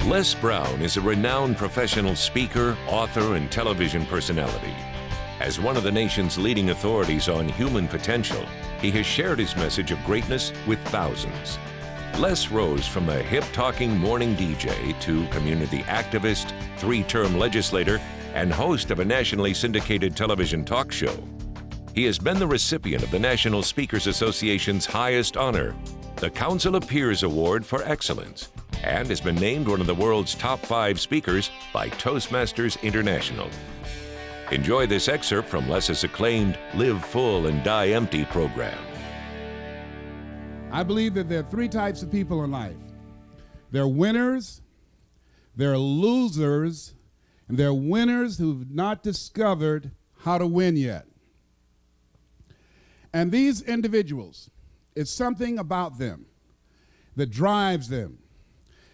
Les Brown is a renowned professional speaker, author, and television personality. As one of the nation's leading authorities on human potential, he has shared his message of greatness with thousands. Les rose from a hip-talking morning DJ to community activist, three-term legislator, and host of a nationally syndicated television talk show. He has been the recipient of the National Speakers Association's highest honor, the Council of Peers Award for Excellence, and has been named one of the world's top 5 speakers by Toastmasters International. Enjoy this excerpt from Les's acclaimed Live Full and Die Empty program. I believe that there are 3 types of people in life. There are winners, there are losers, and there are winners who've not discovered how to win yet. And these individuals, it's something about them that drives them,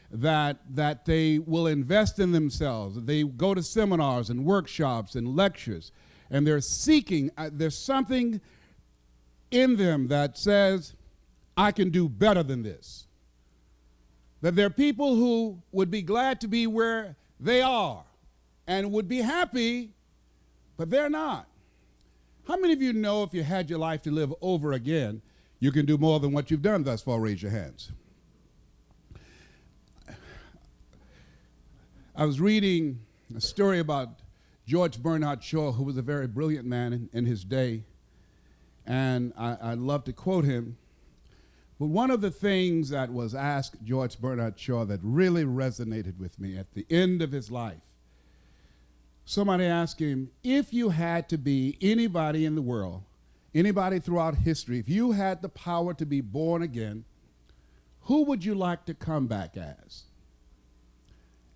that they will invest in themselves. They go to seminars and workshops and lectures, and they're seeking, there's something in them that says, I can do better than this. That there are people who would be glad to be where they are and would be happy, but they're not. How many of you know if you had your life to live over again, you can do more than what you've done thus far? Raise your hands. I was reading a story about George Bernard Shaw, who was a very brilliant man in his day, and I love to quote him. But one of the things that was asked George Bernard Shaw that really resonated with me at the end of his life, somebody asked him, if you had to be anybody in the world, anybody throughout history, if you had the power to be born again, who would you like to come back as?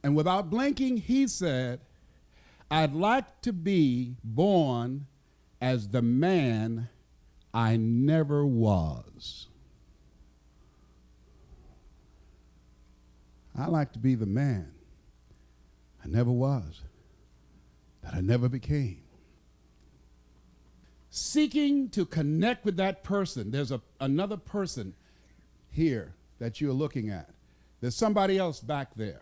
And without blinking, he said, I'd like to be born as the man I never was. I like to be the man I never was, that I never became. Seeking to connect with that person. There's another person here that you're looking at. There's somebody else back there.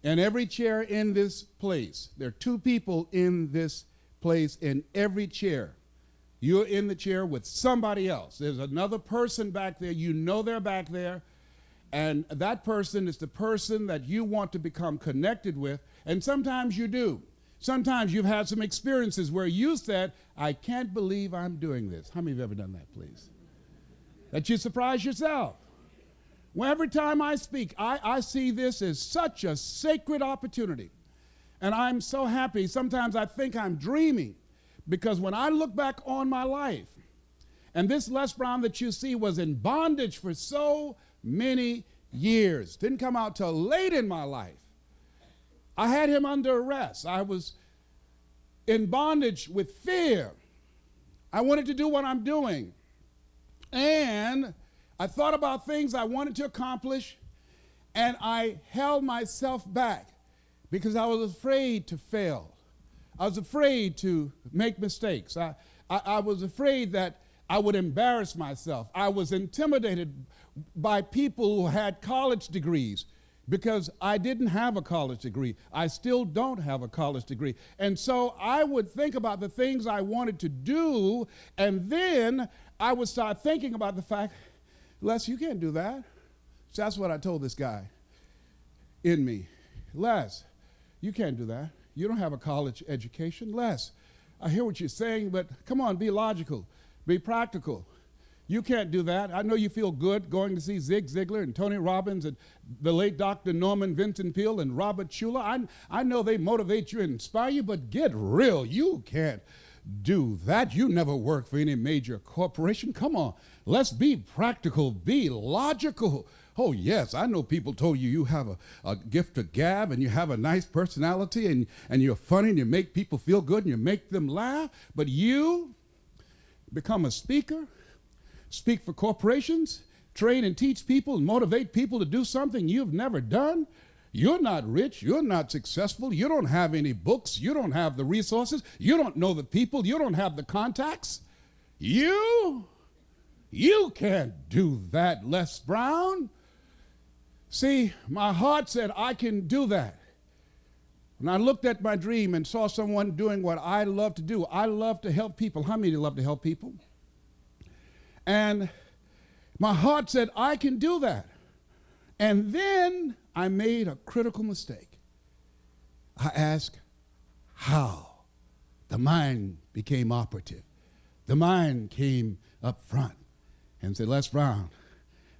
And every chair in this place, there are 2 people in this place in every chair. You're in the chair with somebody else. There's another person back there. You know they're back there. And that person is the person that you want to become connected with. And sometimes you do. Sometimes you've had some experiences where you said, I can't believe I'm doing this. How many of you have ever done that, please? That you surprise yourself. Well, every time I speak, I see this as such a sacred opportunity. And I'm so happy. Sometimes I think I'm dreaming, because when I look back on my life, and this Les Brown that you see was in bondage for so many years, didn't come out till late in my life. I had him under arrest. I was in bondage with fear. I wanted to do what I'm doing. And I thought about things I wanted to accomplish, and I held myself back because I was afraid to fail. I was afraid to make mistakes. I was afraid that I would embarrass myself. I was intimidated by people who had college degrees because I didn't have a college degree. I still don't have a college degree. And so I would think about the things I wanted to do, and then I would start thinking about the fact, Les, you can't do that. So that's what I told this guy in me. Les, you can't do that. You don't have a college education. Les, I hear what you're saying, but come on, be logical, be practical. You can't do that. I know you feel good going to see Zig Ziglar and Tony Robbins and the late Dr. Norman Vincent Peale and Robert Schuller. I know they motivate you and inspire you, but get real. You can't do that. You never worked for any major corporation. Come on, let's be practical, be logical. Oh yes, I know people told you have a gift of gab and you have a nice personality and you're funny and you make people feel good and you make them laugh, but you become a speaker, speak for corporations, train and teach people and motivate people to do something you've never done. You're not rich, you're not successful, you don't have any books, you don't have the resources, you don't know the people, you don't have the contacts. You can't do that, Les Brown. See, my heart said, I can do that. When I looked at my dream and saw someone doing what I love to do, I love to help people. How many love to help people? And my heart said, I can do that. And then I made a critical mistake. I asked, how? The mind became operative. The mind came up front and said, Les Brown,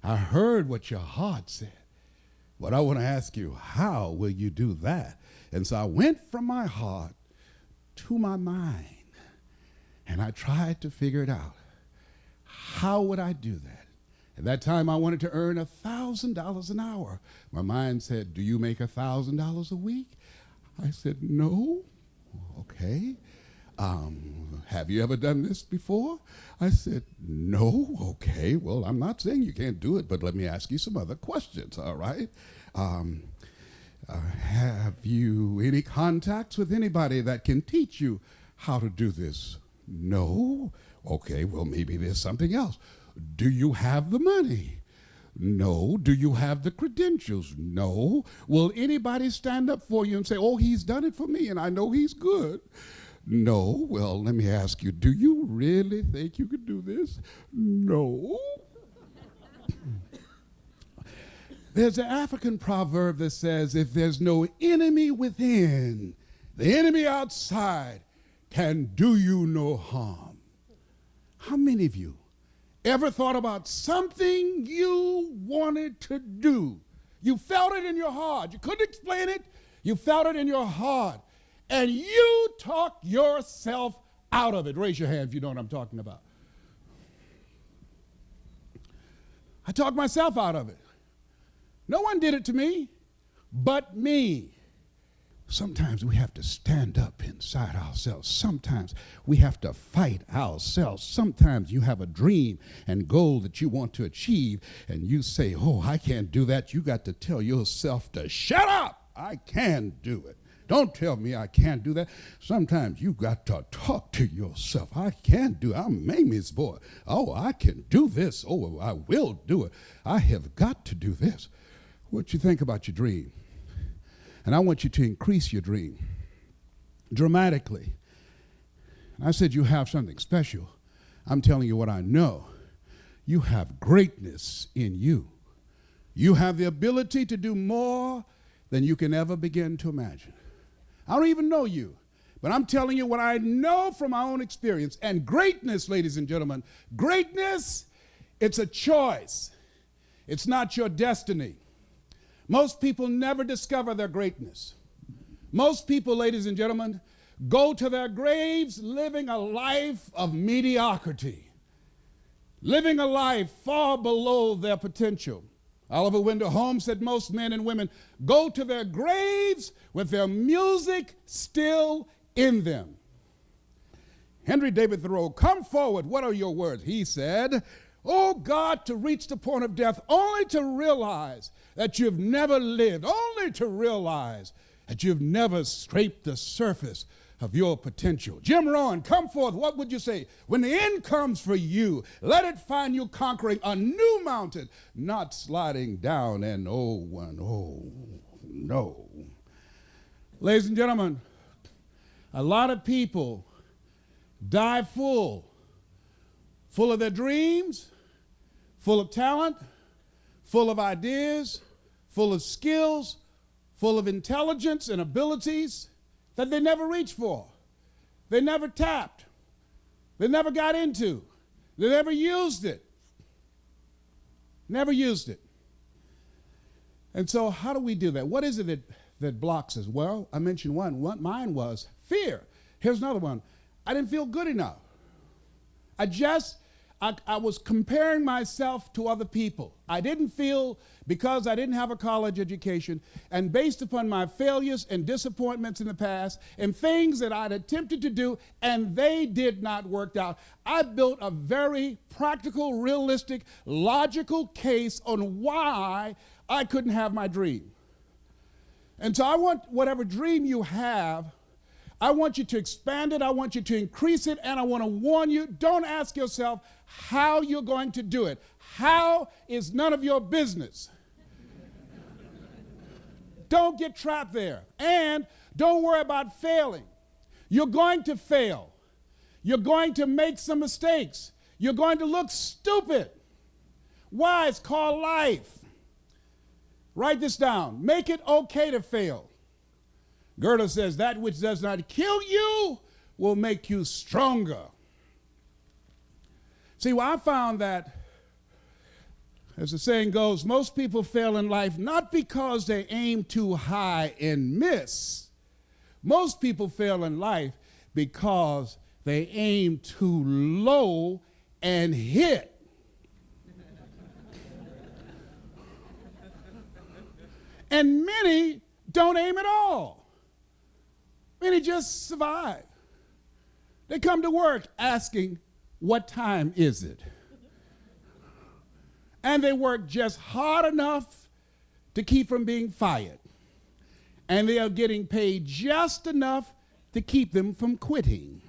I heard what your heart said, but I want to ask you, how will you do that? And so I went from my heart to my mind, and I tried to figure it out. How would I do that? At that time, I wanted to earn $1,000 an hour. My mind said, do you make $1,000 a week? I said, no. Okay. Have you ever done this before? I said, no. Okay. Well, I'm not saying you can't do it, but let me ask you some other questions, all right? Have you any contacts with anybody that can teach you how to do this? No. Okay, well, maybe there's something else. Do you have the money? No. Do you have the credentials? No. Will anybody stand up for you and say, oh, he's done it for me and I know he's good? No. Well, let me ask you, do you really think you could do this? No. There's an African proverb that says, if there's no enemy within, the enemy outside can do you no harm. How many of you ever thought about something you wanted to do? You felt it in your heart. You couldn't explain it. You felt it in your heart. And you talked yourself out of it. Raise your hand if you know what I'm talking about. I talked myself out of it. No one did it to me but me. Sometimes we have to stand up inside ourselves. Sometimes we have to fight ourselves. Sometimes you have a dream and goal that you want to achieve, and you say, oh, I can't do that. You got to tell yourself to shut up. I can do it. Don't tell me I can't do that. Sometimes you got to talk to yourself. I can do it. I'm Mamie's boy. Oh, I can do this. Oh, I will do it. I have got to do this. What you think about your dream? And I want you to increase your dream dramatically. And I said you have something special. I'm telling you what I know. You have greatness in you. You have the ability to do more than you can ever begin to imagine. I don't even know you, but I'm telling you what I know from my own experience. And greatness, ladies and gentlemen, greatness, it's a choice. It's not your destiny. Most people never discover their greatness. Most people, ladies and gentlemen, go to their graves living a life of mediocrity, living a life far below their potential. Oliver Wendell Holmes said most men and women go to their graves with their music still in them. Henry David Thoreau, come forward, what are your words? He said, oh God, to reach the point of death only to realize that you've never lived, only to realize that you've never scraped the surface of your potential. Jim Rohn, come forth, what would you say? When the end comes for you, let it find you conquering a new mountain, not sliding down an old one. Oh, no. Ladies and gentlemen, a lot of people die full of their dreams, full of talent, full of ideas, full of skills, full of intelligence and abilities that they never reached for. They never tapped. They never got into. They never used it. Never used it. And so how do we do that? What is it that blocks us? Well, I mentioned one. Mine was fear. Here's another one. I didn't feel good enough. I was comparing myself to other people. I didn't feel, because I didn't have a college education, and based upon my failures and disappointments in the past and things that I'd attempted to do and they did not work out, I built a very practical, realistic, logical case on why I couldn't have my dream. And so I want whatever dream you have, I want you to expand it, I want you to increase it, and I want to warn you, don't ask yourself how you're going to do it. How is none of your business. Don't get trapped there. And don't worry about failing. You're going to fail. You're going to make some mistakes. You're going to look stupid. Why? It's called life. Write this down. Make it okay to fail. Goethe says, that which does not kill you will make you stronger. See, well, I found that, as the saying goes, most people fail in life not because they aim too high and miss. Most people fail in life because they aim too low and hit. And many don't aim at all. Many just survive. They come to work asking, what time is it? And they work just hard enough to keep from being fired. And they are getting paid just enough to keep them from quitting.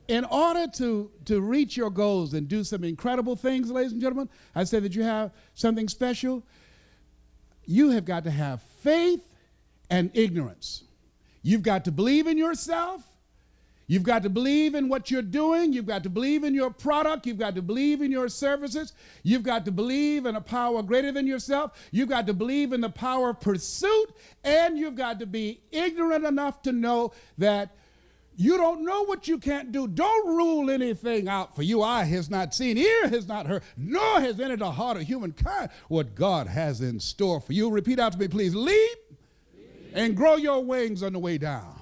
In order to reach your goals and do some incredible things, ladies and gentlemen, I say that you have something special. You have got to have faith and ignorance. You've got to believe in yourself. You've got to believe in what you're doing. You've got to believe in your product. You've got to believe in your services. You've got to believe in a power greater than yourself. You've got to believe in the power of pursuit. And you've got to be ignorant enough to know that you don't know what you can't do. Don't rule anything out for you. Eye has not seen, ear has not heard, nor has entered the heart of humankind what God has in store for you. Repeat out to me, please. Leap and grow your wings on the way down.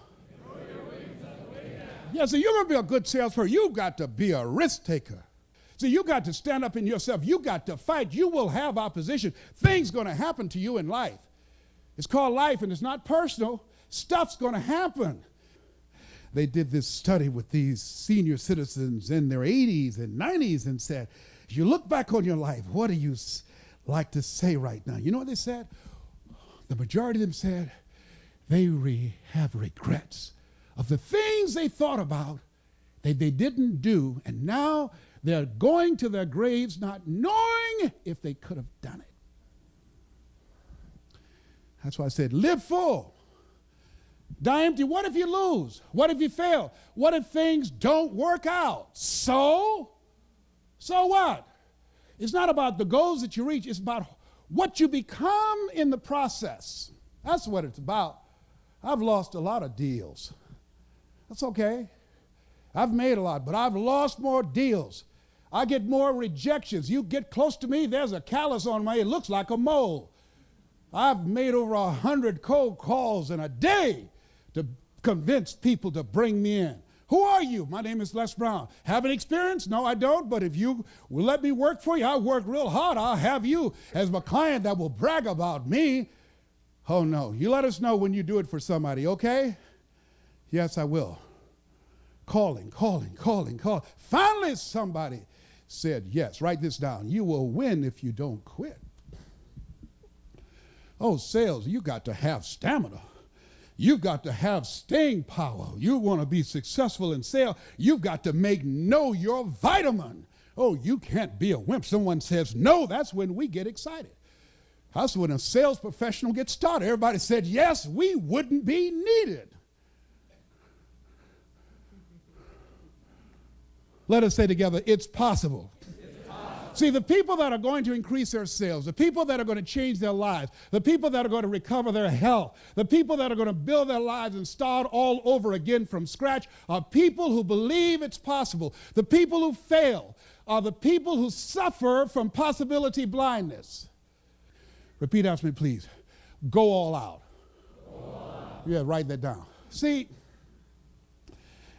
Yeah, so you're going to be a good salesperson. You've got to be a risk taker. See, you got to stand up in yourself. You got to fight. You will have opposition. Things going to happen to you in life. It's called life, and it's not personal. Stuff's going to happen. They did this study with these senior citizens in their 80s and 90s and said, if you look back on your life, what do you like to say right now? You know what they said? The majority of them said they have regrets of the things they thought about that they didn't do, and now they're going to their graves not knowing if they could have done it. That's why I said, live full. Die empty. What if you lose? What if you fail? What if things don't work out? So what? It's not about the goals that you reach. It's about what you become in the process. That's what it's about. I've lost a lot of deals. That's okay. I've made a lot, but I've lost more deals. I get more rejections. You get close to me, there's a callus on my, it looks like a mole. I've made over 100 cold calls in a day to convince people to bring me in. Who are you? My name is Les Brown. Have an experience? No, I don't, but if you will let me work for you, I'll work real hard. I'll have you as my client that will brag about me. Oh no, you let us know when you do it for somebody, okay? Yes, I will. Calling. Finally, somebody said yes. Write this down. You will win if you don't quit. Oh, sales, you got to have stamina. You've got to have staying power. You want to be successful in sales, you've got to know your vitamin. Oh, you can't be a wimp. Someone says no, that's when we get excited. That's when a sales professional gets started. Everybody said yes, we wouldn't be needed. Let us say together, it's possible. See, the people that are going to increase their sales, the people that are going to change their lives, the people that are going to recover their health, the people that are going to build their lives and start all over again from scratch are people who believe it's possible. The people who fail are the people who suffer from possibility blindness. Repeat after me, please. Go all out. Go all out. Yeah, write that down. See,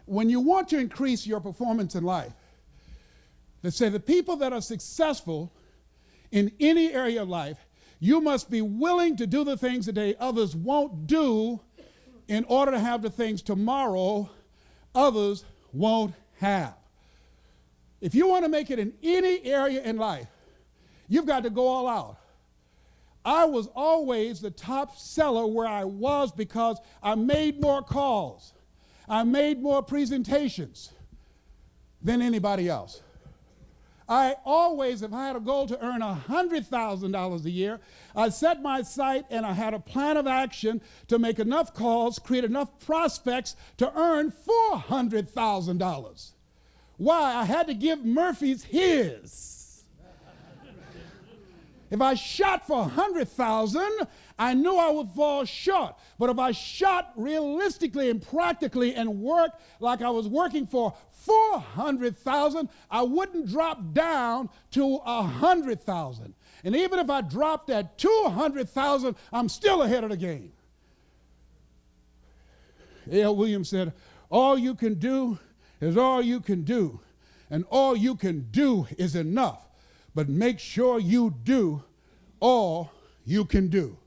when you want to increase your performance in life, they say the people that are successful in any area of life, you must be willing to do the things today others won't do in order to have the things tomorrow others won't have. If you want to make it in any area in life, you've got to go all out. I was always the top seller where I was because I made more calls. I made more presentations than anybody else. I always, if I had a goal to earn $100,000 a year, I set my sight and I had a plan of action to make enough calls, create enough prospects to earn $400,000. Why? I had to give Murphy's his. If I shot for 100,000, I knew I would fall short. But if I shot realistically and practically and worked like I was working for 400,000, I wouldn't drop down to 100,000. And even if I dropped at 200,000, I'm still ahead of the game. A.L. Williams said, all you can do is all you can do, and all you can do is enough. But make sure you do all you can do.